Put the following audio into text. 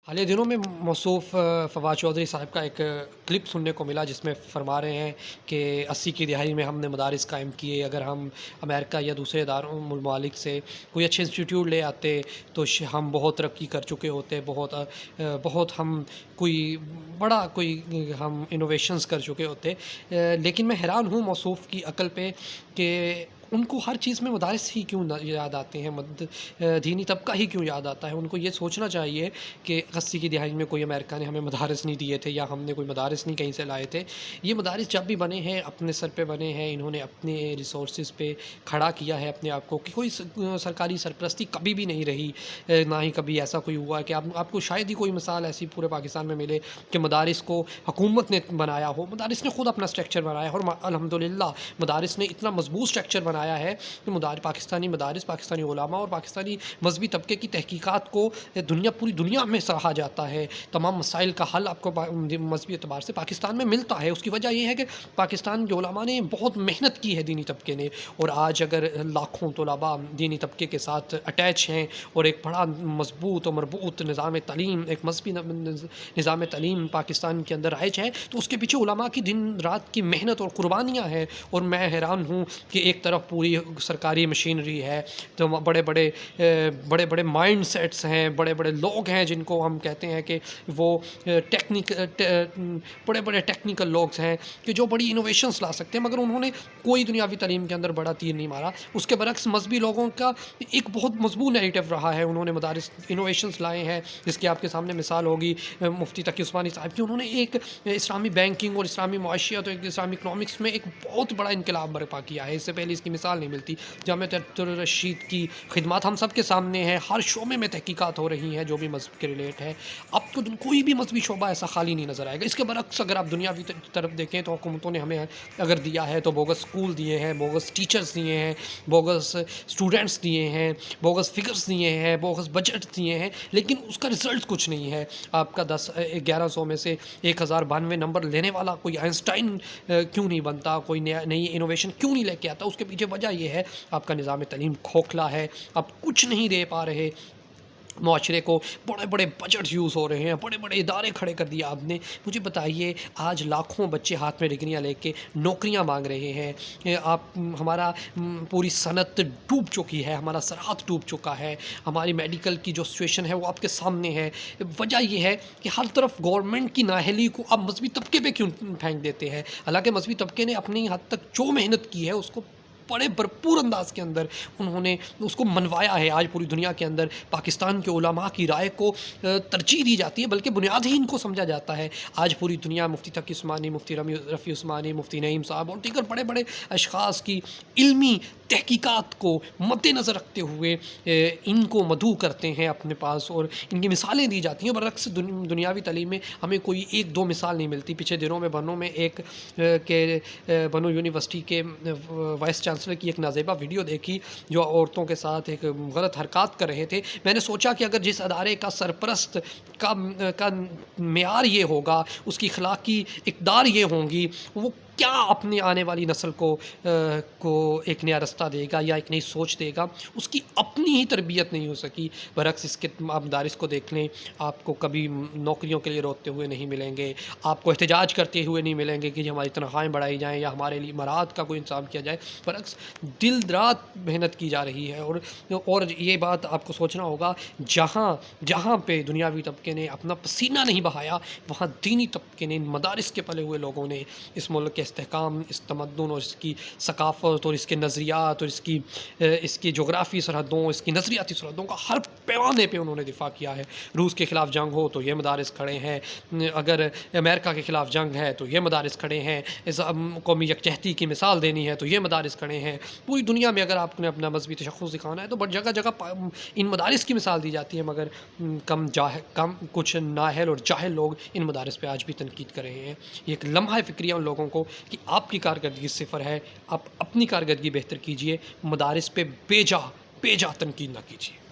हालिया दिनों में मौसूफ़ फ़वाद चौधरी साहब का एक क्लिप सुनने को मिला जिसमें फ़रमा रहे हैं कि 80 की दहाई में हमने मदारिस कायम किए। अगर हम अमेरिका या दूसरे इदारों ममालिक से कोई अच्छे इंस्टीट्यूट ले आते तो हम बहुत तरक्की कर चुके होते, बहुत हम कोई बड़ा कोई हम इनोवेशंस कर चुके होते। लेकिन मैं हैरान हूँ मौसूफ़ की अक़ल पे कि उनको हर चीज़ में मदारिस ही क्यों याद आते हैं, दीनी तबका ही क्यों याद आता है। उनको ये सोचना चाहिए कि 80 की दिहाई में कोई अमेरिका ने हमें मदारिस नहीं दिए थे या हमने कोई मदारिस नहीं कहीं से लाए थे। ये मदारिस जब भी बने हैं अपने सर पे बने हैं, इन्होंने अपने रिसोर्सेज़ पे खड़ा किया है अपने आप को कि कोई सरकारी सरपरस्ती कभी भी नहीं रही। ना ही कभी ऐसा कोई हुआ कि आपको शायद ही कोई मिसाल ऐसी पूरे पाकिस्तान में मिले कि मदारिस को हुकूमत ने बनाया हो। मदारिस ने खुद अपना स्ट्रक्चर बनाया और अल्हम्दुलिल्लाह मदारिस ने इतना मजबूत स्ट्रक्चर बनाया है कि पाकिस्तानी मदारिस, पाकिस्तानी उलमा और पाकिस्तानी मजहबी तबके की तहकीकात को पूरी दुनिया में सराहा जाता है। तमाम मसाइल का हल आपको मजहबी एतबार से पाकिस्तान में मिलता है। उसकी वजह ये है कि पाकिस्तान के उलमा ने बहुत मेहनत की है दीनी तबके ने, और आज अगर लाखों तलबा दीनी तबके के साथ अटैच हैं और एक बड़ा मजबूत और मरबूत निज़ाम तालीम, एक मजहबी निज़ाम तालीम पाकिस्तान के अंदर राइज है, तो उसके पीछे उलमा की दिन रात की मेहनत और कुर्बानियाँ हैं। और मैं हैरान हूँ कि एक तरफ पूरी सरकारी मशीनरी है, तो बड़े बड़े माइंड सेट्स हैं, बड़े बड़े लोग हैं जिनको हम कहते हैं कि वो बड़े बड़े टेक्निकल लोग हैं कि जो बड़ी इनोवेशंस ला सकते हैं, मगर उन्होंने कोई दुनियावी तालीम के अंदर बड़ा तीर नहीं मारा। उसके बरक्स मजहबी लोगों का एक बहुत मजबूत नैरेटिव रहा है। उन्होंने मदारिस इनोवेशंस लाए हैं, जिसकी आपके सामने मिसाल होगी मुफ्ती तकी उस्मानी साहब की। उन्होंने एक इस्लामी बैंकिंग और इस्लामी मुआशियत और इस्लामी इकनॉमिक्स में एक बहुत बड़ा इनकलाब बर्पा किया है। इससे पहले इसकी मिसाल नहीं मिलती। जामिया रशीद की खिदमत हम सब के सामने है, हर शोबे में तहकीकात हो रही हैं जो भी मजहब के रिलेट है। आपको कोई भी मजहबी शोबा ऐसा खाली नहीं नज़र आएगा। इसके बरक्स अगर आप दुनियावी तरफ देखें तो हुकूमतों ने हमें अगर दिया है तो बोगस स्कूल दिए हैं, बोगस टीचर्स दिए हैं, बोगस स्टूडेंट्स दिए हैं, बोगस फिगर्स दिए हैं, बोगस बजट दिए हैं, लेकिन उसका रिज़ल्ट कुछ नहीं है। आपका 1100 में से 1092 नंबर लेने वाला कोई आइंस्टाइन क्यों नहीं बनता, कोई नई इनोवेशन क्यों नहीं लेके आता। उसके पीछे वजह यह है आपका निज़ाम तालीम खोखला है, आप कुछ नहीं दे पा रहे मुआशरे को। बड़े बड़े बजट यूज़ हो रहे हैं, बड़े बड़े इदारे खड़े कर दिए आपने। मुझे बताइए, आज लाखों बच्चे हाथ में डिग्रियां लेके नौकरियां मांग रहे हैं। हमारा पूरी सनत डूब चुकी है, हमारा ज़राअत डूब चुका है, हमारी मेडिकल की जो सिचुएशन है वो आपके सामने है। वजह यह है कि हर तरफ गवर्नमेंट की नाअहली को आप मजहबी तबके पे क्यों फेंक देते हैं। हालांकि मजहबी तबके ने अपनी हद तक जो मेहनत की है उसको बड़े भरपूर अंदाज के अंदर उन्होंने उसको मनवाया है। आज पूरी दुनिया के अंदर पाकिस्तान के उलमा की राय को तरजीह दी जाती है, बल्कि बुनियाद ही इनको समझा जाता है। आज पूरी दुनिया मुफ्ती तकी उस्मानी, मुफ्ती रफ़ी उस्मानी, मुफ्ती नईम साहब और दीगर बड़े बड़े अशख़ास की इल्मी तहकीकात को मद्देनज़र रखते हुए इनको मदऊ करते हैं अपने पास, और इनकी मिसालें दी जाती हैं। बरअक्स दुनियावी तालीम में हमें कोई एक दो मिसाल नहीं मिलती। पिछले दिनों में बनों में बनो यूनिवर्सिटी के वाइस चांसलर की एक नाज़ेबा वीडियो देखी जो औरतों के साथ एक गलत हरकत कर रहे थे। मैंने सोचा कि अगर जिस अदारे का सरपरस्त का मेयार ये होगा, उसकी अखलाकी इक़दार ये होंगी, वो क्या अपनी आने वाली नस्ल को एक नया रास्ता देगा या एक नई सोच देगा। उसकी अपनी ही तरबियत नहीं हो सकी। बरअक्स इसके आप मदारिस को देख लें, आपको कभी नौकरियों के लिए रोते हुए नहीं मिलेंगे, आपको एहतजाज करते हुए नहीं मिलेंगे कि हमारी तनख्वाहें बढ़ाई जाएँ या हमारे लिए मराहत का कोई इंतज़ाम किया जाए। बरअक्स दिल रात मेहनत की जा रही है। और ये बात आपको सोचना होगा, जहाँ पे दुनियावी तबके ने अपना पसीना नहीं बहाया, वहाँ दीनी तबके ने, मदारिस के पले हुए लोगों ने इस मुल्क के इस्तेहकाम, इस तमद्दुन और इसकी सकाफ़त और इसके नज़रियात और इसकी जोग्राफ़ी सरहदों, इसकी नज़रियाती सरहदों का हर पैमाने पे उन्होंने दिफ़ा किया है। रूस के ख़िलाफ़ जंग हो तो ये मदारिस खड़े हैं, अगर अमेरिका के ख़िलाफ़ जंग है तो ये मदारिस खड़े हैं, इस कौमी यकजहती की मिसाल देनी है तो ये मदारिस खड़े हैं। पूरी दुनिया में अगर आपने अपना मजहबी तशख़्ख़ुस दिखाना है तो बट जगह जगह इन मदारिस की मिसाल दी जाती है, मगर कम कुछ नाअहल और जाहिल लोग इन मदारिस पे आज भी तनकीद कर रहे हैं। ये एक लम्हा फ़िक्रिया उन लोगों को कि आपकी कारकर्दगी सिफ़र है, आप अपनी कारकर्दगी बेहतर कीजिए, मदारिस पे बेजा तनकीद ना कीजिए।